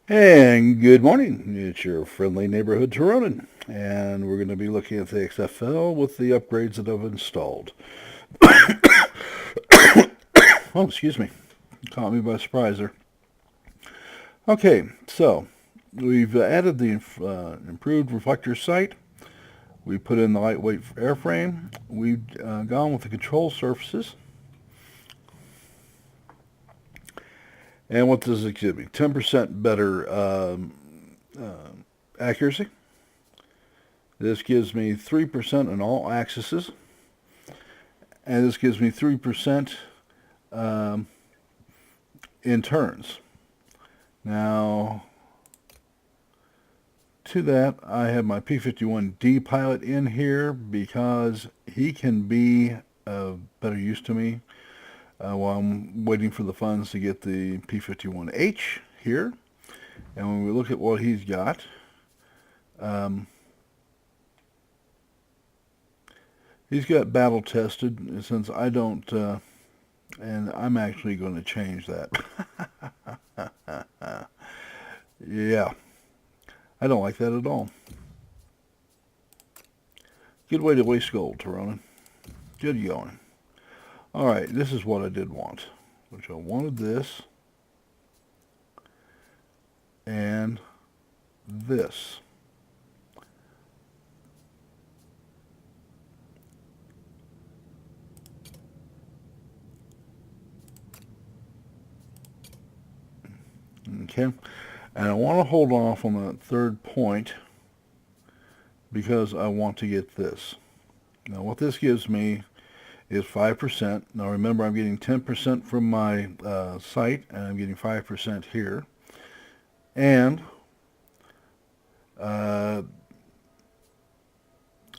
And good morning. It's your friendly neighborhood Tironan, and we're going to be looking at the XFL with the upgrades that I've installed. Oh, excuse me. Caught me by surprise there. Okay, so we've added the improved reflector sight. We put in the lightweight airframe. We've gone with the control surfaces. And what does it give me? 10% better accuracy. This gives me 3% on all axes. And this gives me 3% um, in turns. Now, to that, I have my P-51D pilot in here because he can be of better use to me while I'm waiting for the funds to get the P-51H here. And when we look at what he's got, um, he's got battle tested since I don't, and I'm actually going to change that. Yeah, I don't like that at all. Good way to waste gold, Tironan. Good going. All right, this is what I did want, which I wanted this and this. Okay, and I want to hold off on that third point because I want to get this. Now, what this gives me is 5%. Now, remember, I'm getting 10% from my site, and I'm getting 5% here. And uh,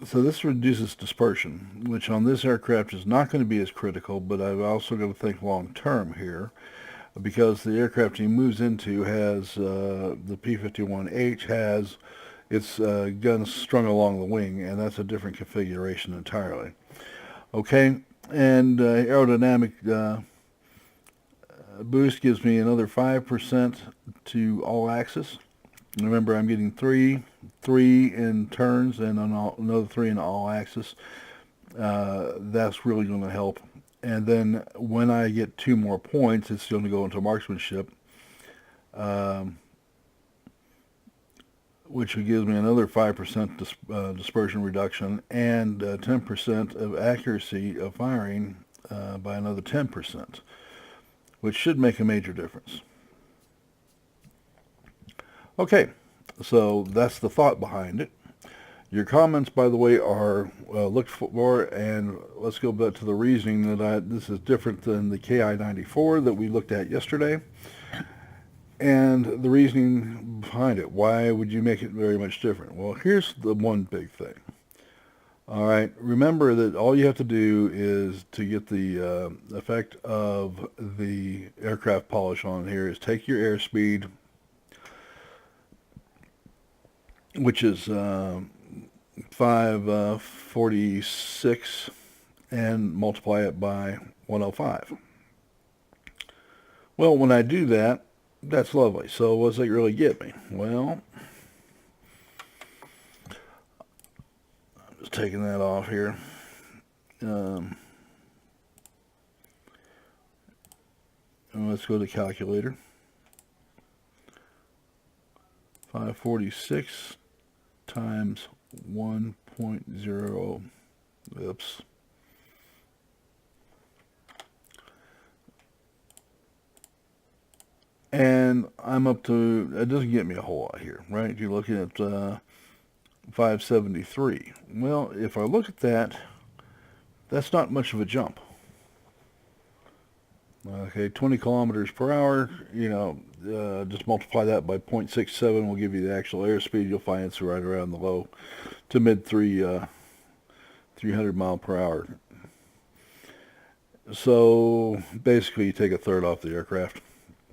so this reduces dispersion, which on this aircraft is not going to be as critical, but I've also got to think long term here because the aircraft he moves into has the P-51H has its guns strung along the wing, and that's a different configuration entirely. Okay, and aerodynamic boost gives me another 5% to all axis. Remember, I'm getting three in turns and another three in all axis. That's really going to help. And then when I get two more points, it's going to go into marksmanship, um, which gives me another 5% dispersion reduction and 10% of accuracy of firing by another 10%, which should make a major difference. Okay, so that's the thought behind it. Your comments, by the way, are looked for, and let's go back to the reasoning that this is different than the KI-94 that we looked at yesterday, and the reasoning behind it. Why would you make it very much different? Well, here's the one big thing. All right, remember that all you have to do is to get the effect of the aircraft polish on here is take your airspeed, which is 546, and multiply it by 105. Well, when I do that, that's lovely. So what does it really get me? Well, I'm just taking that off here. Um, let's go to calculator. 546 times 1.0. Oops. And I'm up to, it doesn't get me a whole lot here, right? You're looking at 573. Well, if I look at that, that's not much of a jump. Okay, 20 kilometers per hour, just multiply that by 0.67 will give you the actual airspeed. You'll find it's right around the low to mid 300 mile per hour. So basically, you take a third off the aircraft,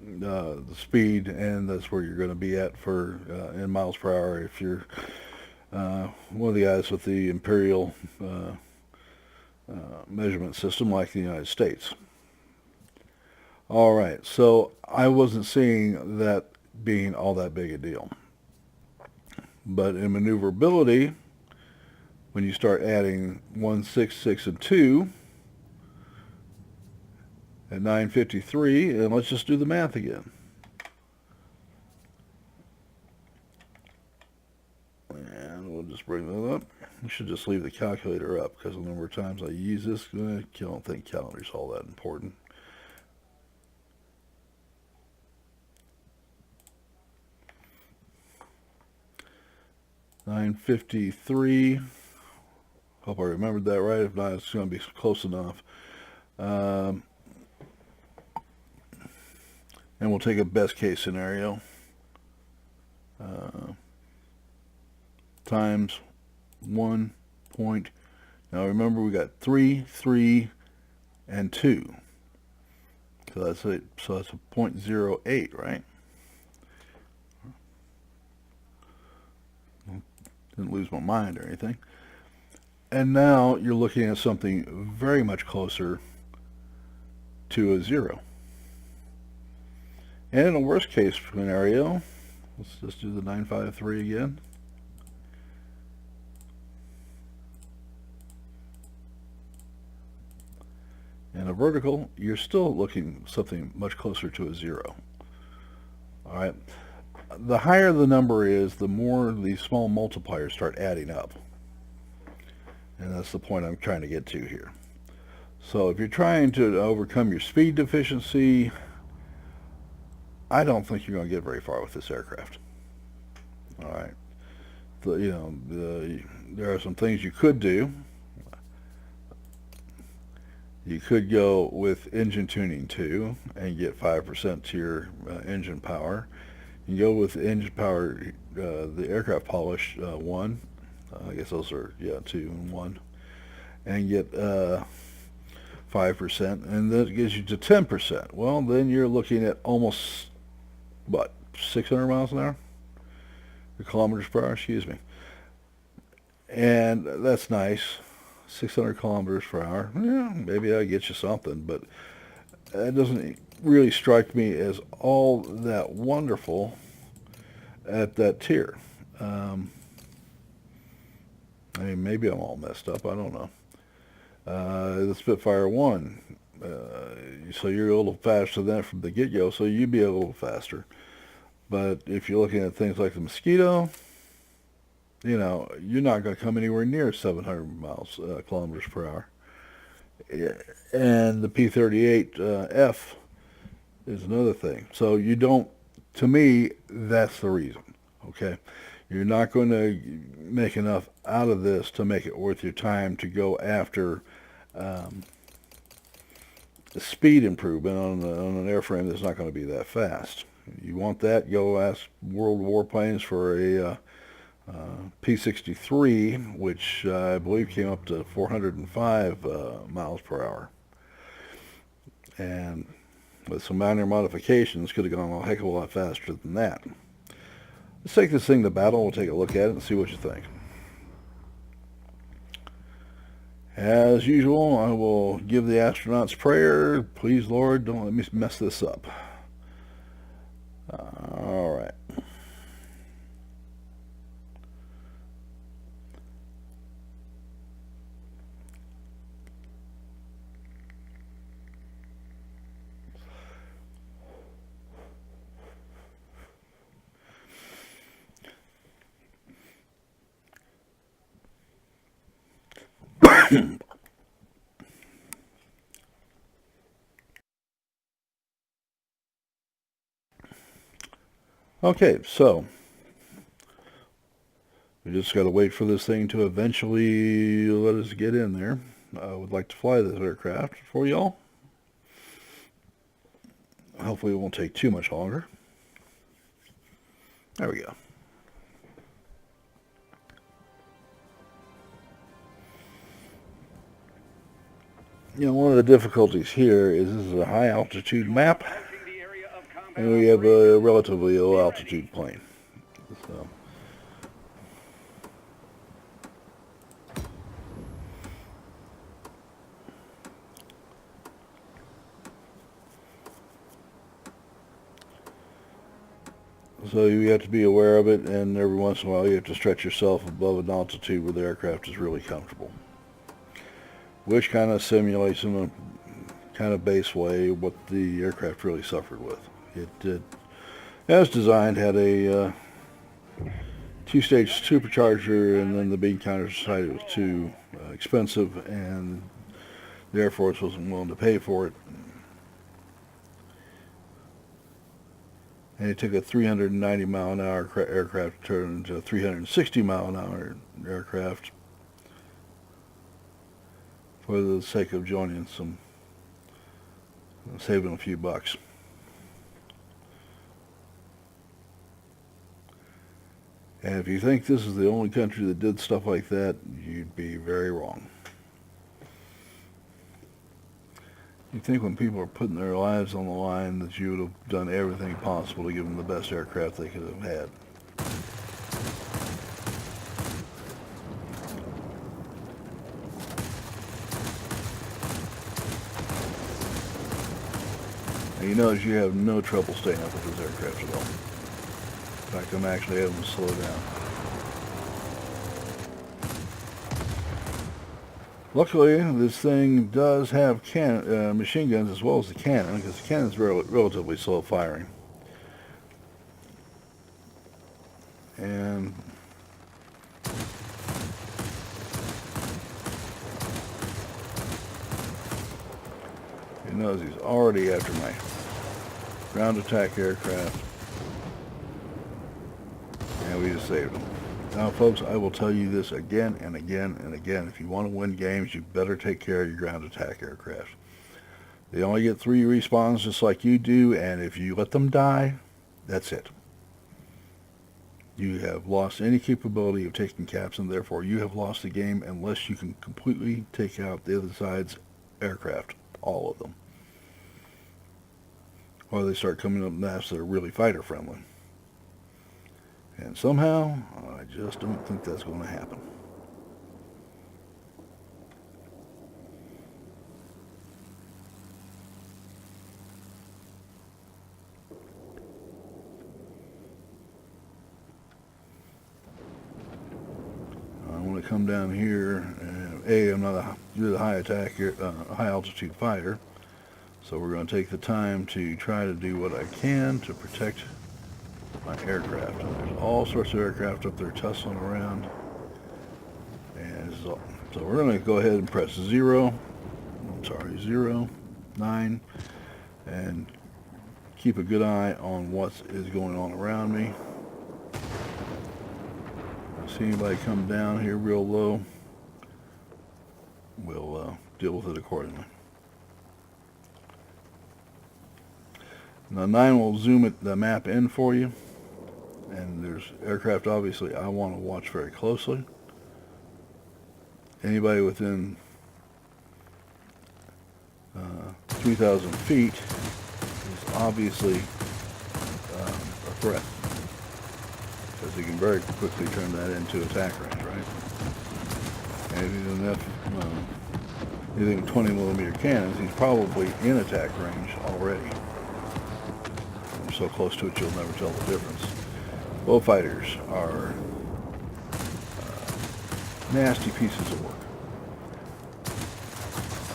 the speed, and that's where you're going to be at for in miles per hour if you're one of the guys with the imperial measurement system like the United States. All right, so I wasn't seeing that being all that big a deal. But in maneuverability, when you start adding 1, 6, 6, and 2 at 953, and let's just do the math again. And we'll just bring that up. We should just leave the calculator up because the number of times I use this, I don't think calendar's all that important. $953. Hope I remembered that right. If not, it's going to be close enough. And we'll take a best case scenario. Times 1 point. Now remember, we got 3, 3, and 2. So that's it. So that's a 0.08, right? Didn't lose my mind or anything. And now you're looking at something very much closer to a 0. And in a worst case scenario, let's just do the 953 again. And a vertical, you're still looking something much closer to a 0. All right. The higher the number is, the more these small multipliers start adding up. And that's the point I'm trying to get to here. So if you're trying to overcome your speed deficiency, I don't think you're going to get very far with this aircraft. All right. There are some things you could do. You could go with engine tuning 2 and get 5% to your engine power. You can go with engine power, the aircraft polish 1. I guess those are 2 and 1, and get 5%, and that gives you to 10%. Well, then you're looking at almost 600 miles an hour, or kilometers per hour. Excuse me, and that's nice. 600 kilometers per hour. Yeah, maybe that'll get you something, but that doesn't really strike me as all that wonderful at that tier. I mean, maybe I'm all messed up. I don't know. The Spitfire 1. So you're a little faster than that from the get-go, so you'd be a little faster. But if you're looking at things like the Mosquito, you're not going to come anywhere near 700 kilometers per hour. And the P-38F is another thing. So you don't, to me, that's the reason, okay? You're not going to make enough out of this to make it worth your time to go after speed improvement on an airframe that's not going to be that fast. You want that, go ask World Warplanes for a P-63, which I believe came up to 405 miles per hour. And with some minor modifications, could have gone a heck of a lot faster than that. Let's take this thing to battle. We'll take a look at it and see what you think. As usual, I will give the astronauts prayer. Please, Lord, don't let me mess this up. All right. Okay, so we just got to wait for this thing to eventually let us get in there. I would like to fly this aircraft for y'all. Hopefully it won't take too much longer. There we go. One of the difficulties here is this is a high altitude map, and we have a relatively low altitude plane. So. So you have to be aware of it, and every once in a while you have to stretch yourself above an altitude where the aircraft is really comfortable, which kind of simulates in a kind of base way what the aircraft really suffered with. It did, as designed, had a two-stage supercharger, and then the bean counter decided it was too expensive, and the Air Force wasn't willing to pay for it. And it took a 390 mile an hour aircraft to turn into a 360 mile an hour aircraft for the sake of joining some, saving a few bucks. And if you think this is the only country that did stuff like that, you'd be very wrong. You'd think when people are putting their lives on the line that you would have done everything possible to give them the best aircraft they could have had. And you notice you have no trouble staying up with this aircraft at all. In fact, I'm actually having to slow down. Luckily, this thing does have machine guns as well as the cannon, because the cannon is relatively slow firing. And you notice he's already after my ground attack aircraft. And we just saved him. Now, folks, I will tell you this again and again and again. If you want to win games, you better take care of your ground attack aircraft. They only get 3 respawns just like you do, and if you let them die, that's it. You have lost any capability of taking caps, and therefore you have lost the game unless you can completely take out the other side's aircraft, all of them. Or they start coming up maps that are really fighter friendly. And somehow, I just don't think that's going to happen. I want to come down here, and I'm not a high altitude fighter, so we're going to take the time to try to do what I can to protect my aircraft. And there's all sorts of aircraft up there tussling around, and so we're going to go ahead and press 0, 9, and keep a good eye on what is going on around me. See anybody come down here real low, we'll deal with it accordingly. Now 9 will zoom the map in for you, and there's aircraft obviously I want to watch very closely. Anybody within 3,000 feet is obviously a threat, because you can very quickly turn that into attack range, right? And if he's using 20 millimeter cannons, he's probably in attack range already. So close to it you'll never tell the difference. Bullfighters are nasty pieces of work.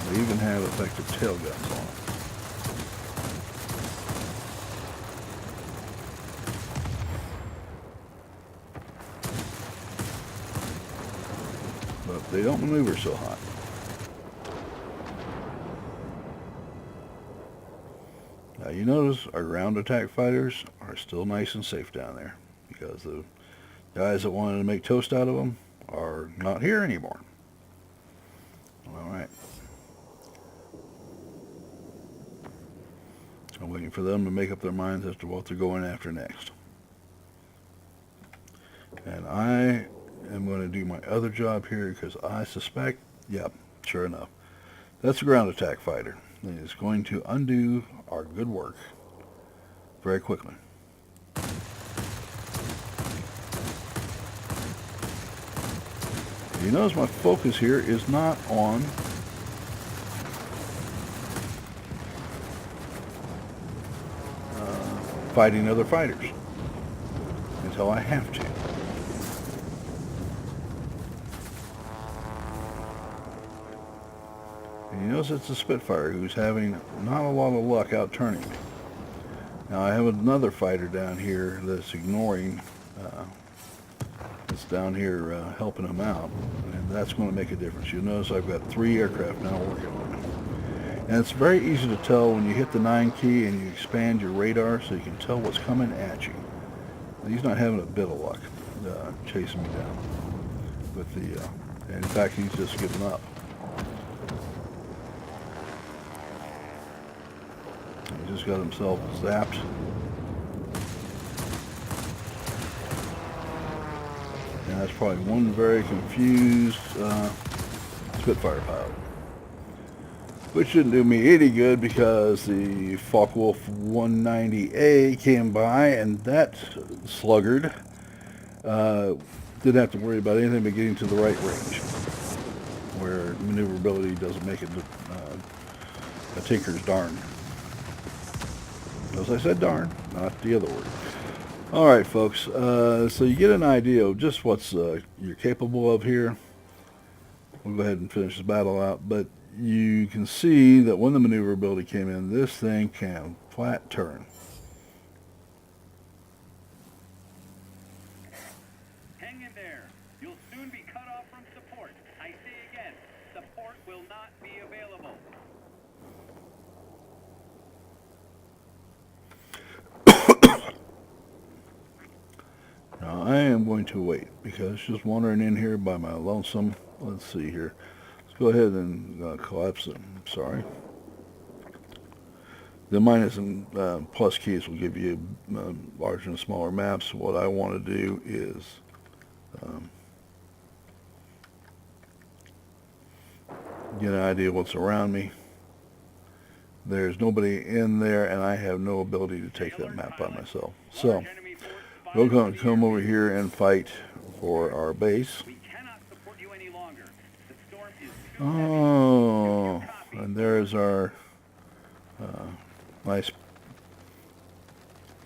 They even have effective tail guns on them. But they don't maneuver so hot. Now you notice our ground attack fighters are still nice and safe down there, because the guys that wanted to make toast out of them are not here anymore. Alright. I'm waiting for them to make up their minds as to what they're going after next. And I am going to do my other job here, because I suspect, yep, sure enough, that's a ground attack fighter. It is going to undo our good work very quickly. You notice my focus here is not on fighting other fighters. until I have to. And you notice it's a Spitfire who's having not a lot of luck out turning me. Now I have another fighter down here that's ignoring, that's down here helping him out, and that's going to make a difference. You'll notice I've got 3 aircraft now working on me. And it's very easy to tell when you hit the 9 key and you expand your radar so you can tell what's coming at you. He's not having a bit of luck chasing me down with the, and in fact he's just giving up. He just got himself zapped. And that's probably one very confused Spitfire pilot. Which didn't do me any good because the Focke-Wulf 190A came by, and that sluggard didn't have to worry about anything but getting to the right range, where maneuverability doesn't make it a tinker's darn. As I said, darn, not the other word. All right, folks, so you get an idea of just what's you're capable of here. We'll go ahead and finish this battle out, but you can see that when the maneuverability came in, this thing can flat turn. Hang in there. You'll soon be cut off from support. I say again, support will not be available. Now I am going to wait because it's just wandering in here by my lonesome. Let's see here. Go ahead and collapse it. Sorry. The minus and plus keys will give you larger and smaller maps. What I want to do is get an idea of what's around me. There's nobody in there, and I have no ability to take that map by myself. So we're going to come over here and fight for our base. Oh, and there's our nice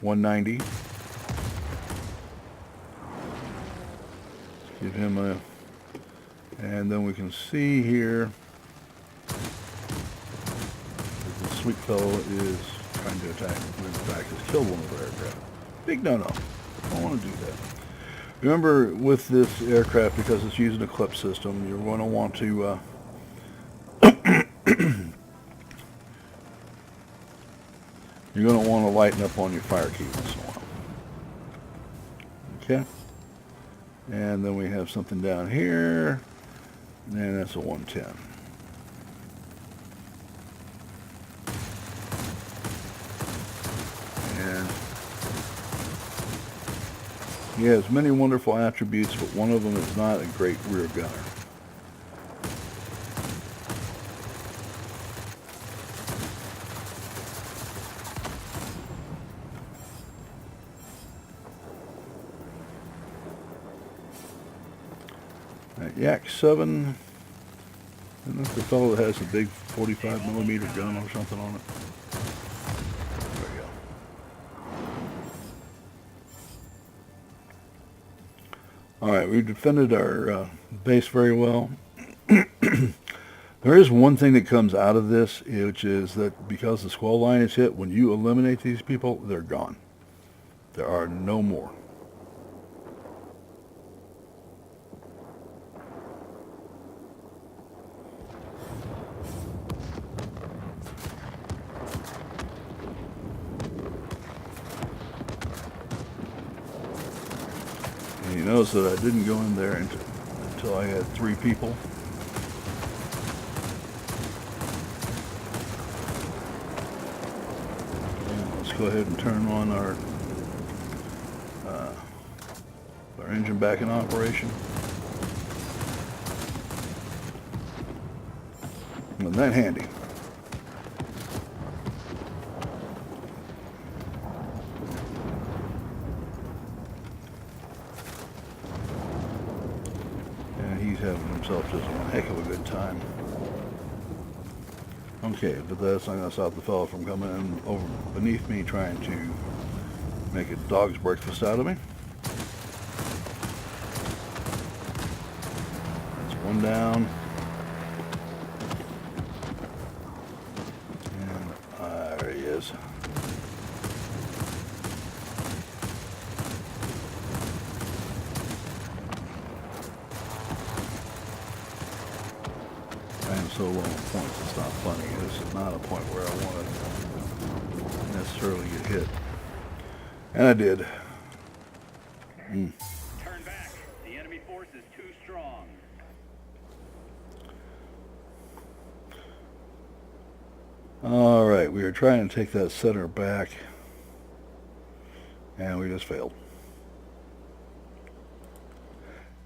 190. Give him a, and then we can see here that the sweet fellow is trying to attack. In fact, has killed one of our aircraft. Big no-no. Don't want to do that. Remember, with this aircraft, because it's using a clip system, you're going to want to you're going to want to lighten up on your fire key once in a while. Okay. And then we have something down here, and that's a 110. And he has many wonderful attributes, but one of them is not a great rear gunner. That Yak 7, and that's the fellow that has a big 45 millimeter gun or something on it. There we go. Alright, we've defended our base very well. There is one thing that comes out of this, which is that because the squall line is hit, when you eliminate these people, they're gone. There are no more. And you notice that I didn't go in there until I had 3 people. And let's go ahead and turn on our engine back in operation. Isn't that handy? He's having himself just one heck of a good time. Okay, but that's not going to stop the fellow from coming in over beneath me trying to make a dog's breakfast out of me. one down. And there he is. I am so low on points, it's not funny. This is not a point where I want to necessarily get hit. And I did. Turn back. The enemy force is too strong. Alright, we were trying to take that center back, and we just failed.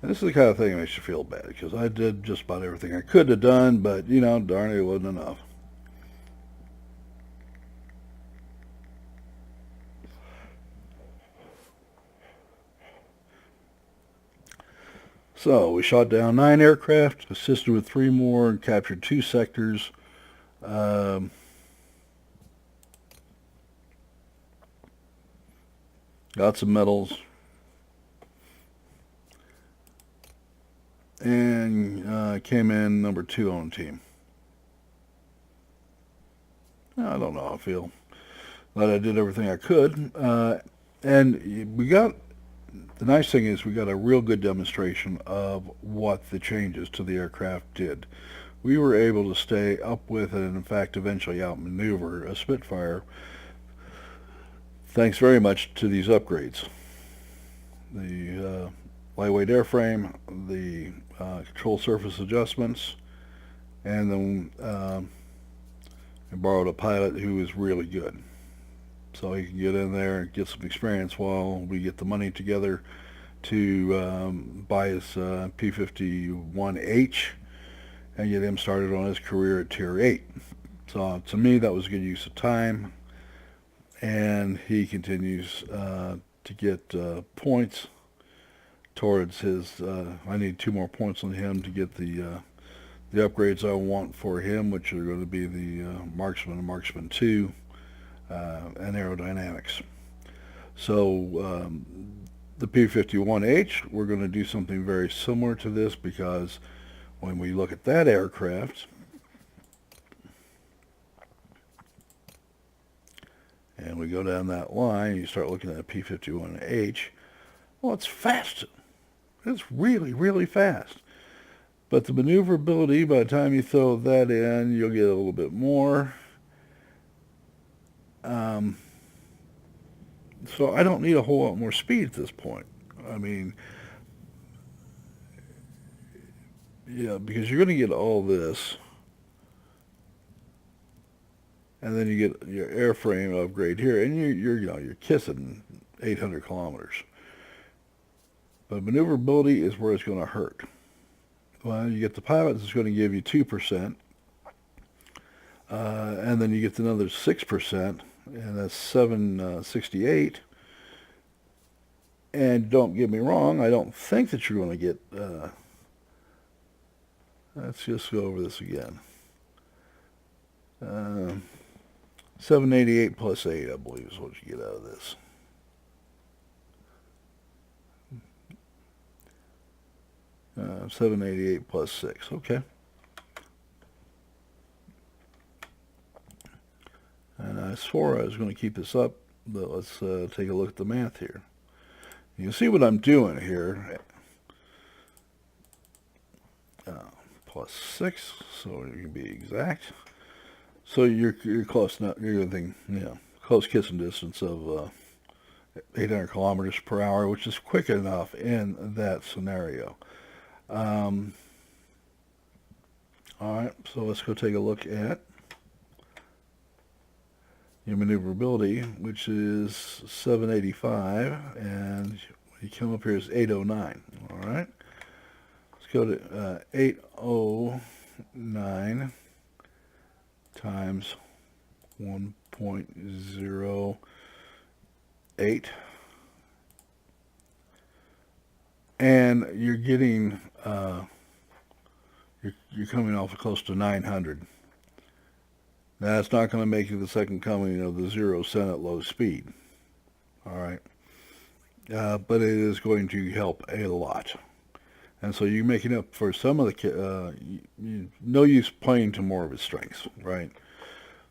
And this is the kind of thing that makes you feel bad, because I did just about everything I could have done, but, you know, darn it wasn't enough. So, we shot down 9 aircraft, assisted with 3 more, and captured 2 sectors. Got some medals. And came in number 2 on the team. I don't know how I feel. But I did everything I could. And we got... The nice thing is we got a real good demonstration of what the changes to the aircraft did. We were able to stay up with it and in fact eventually outmaneuver a Spitfire thanks very much to these upgrades. The lightweight airframe, the control surface adjustments, and then I borrowed a pilot who is really good. So he can get in there and get some experience while we get the money together to buy his P-51H and get him started on his career at Tier 8. So to me that was a good use of time, and he continues to get points towards his, I need 2 more points on him to get the upgrades I want for him, which are going to be the Marksman and Marksman 2. And aerodynamics. So the P-51H, we're going to do something very similar to this, because when we look at that aircraft, and we go down that line, you start looking at a P-51H, well, it's fast. It's really, really fast. But the maneuverability, by the time you throw that in, you'll get a little bit more. So I don't need a whole lot more speed at this point. I mean, yeah, because you're going to get all this, and then you get your airframe upgrade here, and you're kissing 800 kilometers. But maneuverability is where it's going to hurt. Well, you get the pilot that's going to give you 2%, and then you get another 6%. And that's 768. And don't get me wrong, I don't think that you're going to get, let's just go over this again. 788 plus 8, I believe, is what you get out of this. Uh, 788 plus 6, okay. And I swore I was going to keep this up, but let's take a look at the math here. You can see what I'm doing here. Plus 6, so you can be exact. So you're close now. You're within, close kissing distance of 800 kilometers per hour, which is quick enough in that scenario. All right, so let's go take a look at your maneuverability, which is 785, and when you come up here is 809. All right, let's go to 809 times 1.08, and you're getting you're coming off close to 900. Now, it's not going to make you the second coming of the 0 cent at low speed. All right. But it is going to help a lot. And so you're making up for some of the, no use playing to more of its strengths, right?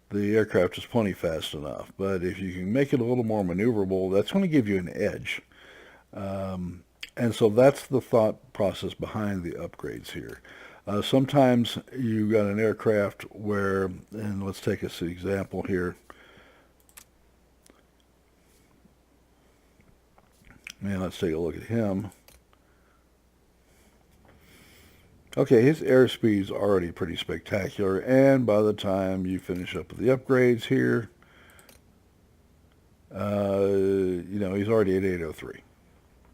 The aircraft is plenty fast enough, but if you can make it a little more maneuverable, that's going to give you an edge. And so that's the thought process behind the upgrades here. Sometimes you got an aircraft where, and let's take us an example here. And let's take a look at him. Okay, his airspeed's already pretty spectacular, and by the time you finish up with the upgrades here, he's already at 803.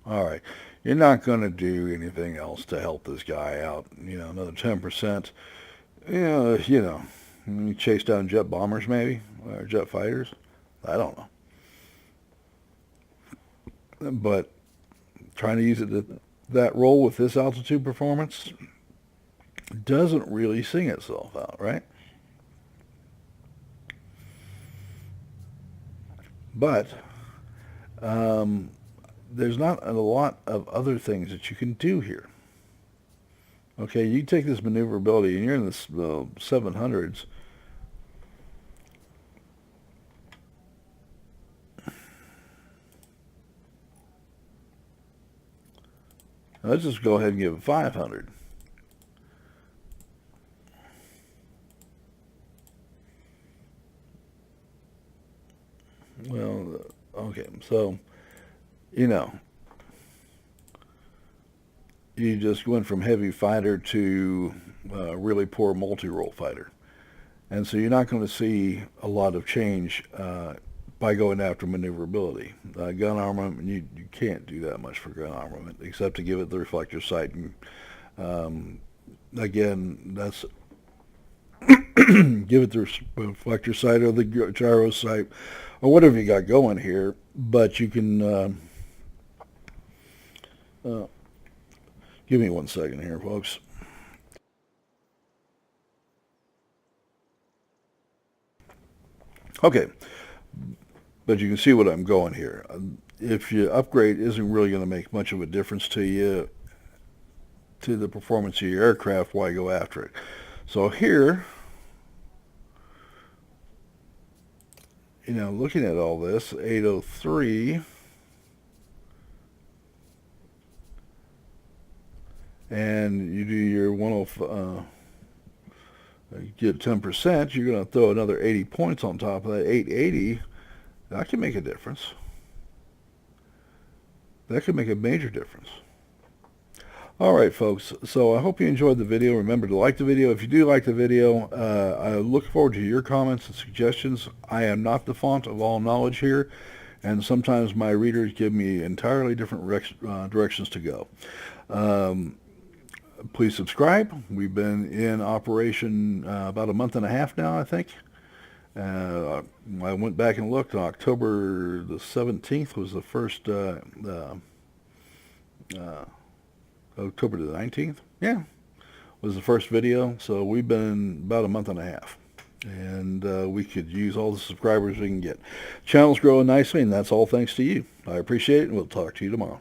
All right, you're not going to do anything else to help this guy out. Another 10%. You chase down jet bombers maybe, or jet fighters. I don't know. But trying to use it that role with this altitude performance doesn't really sing itself out, right? But there's not a lot of other things that you can do here. Okay, you take this maneuverability and you're in the 700s. Let's just go ahead and give it 500. Well, okay, so, you just went from heavy fighter to really poor multi-role fighter. And so you're not going to see a lot of change by going after maneuverability. Gun armament, you can't do that much for gun armament except to give it the reflector sight. And again, that's give it the reflector sight or the gyro sight or whatever you got going here. But you can give me 1 second here, folks. Okay, but you can see what I'm going here. If your upgrade isn't really going to make much of a difference to you, to the performance of your aircraft, why go after it? So here, looking at all this, 803, and you do your 105, you get 10%, you're going to throw another 80 points on top of that. 880, that can make a difference. That could make a major difference. All right, folks, so I hope you enjoyed the video. Remember to like the video. If you do like the video, I look forward to your comments and suggestions. I am not the font of all knowledge here, and sometimes my readers give me entirely different directions to go. Please subscribe. We've been in operation about a month and a half now, I think. I went back and looked. October the 17th was the first, October the 19th, yeah, was the first video. So we've been about a month and a half. And we could use all the subscribers we can get. Channel's growing nicely, and that's all thanks to you. I appreciate it, and we'll talk to you tomorrow.